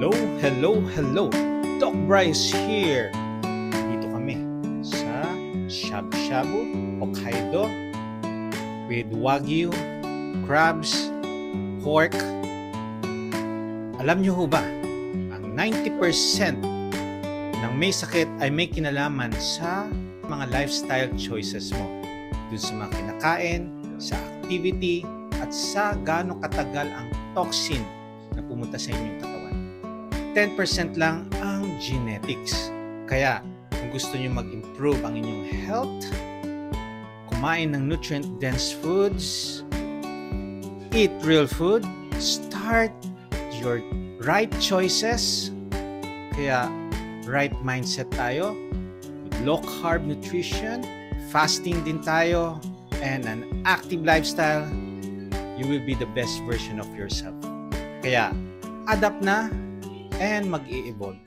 Hello, hello, hello! Doc Bryce here! Dito kami sa Shabu Shabu, Hokkaido with Wagyu, crabs, pork. Alam nyo ho ba, ang 90% ng may sakit ay may kinalaman sa mga lifestyle choices mo. Dun sa mga kinakain, sa activity, at sa gaano katagal ang toxin na pumunta sa inyong katawan. 10% lang ang genetics. Kaya, kung gusto nyo mag-improve ang inyong health, kumain ng nutrient-dense foods, eat real food, start your right choices. Kaya, right mindset tayo, with low-carb nutrition, fasting din tayo, and an active lifestyle, you will be the best version of yourself. Kaya, adapt na and mag-i-evolve.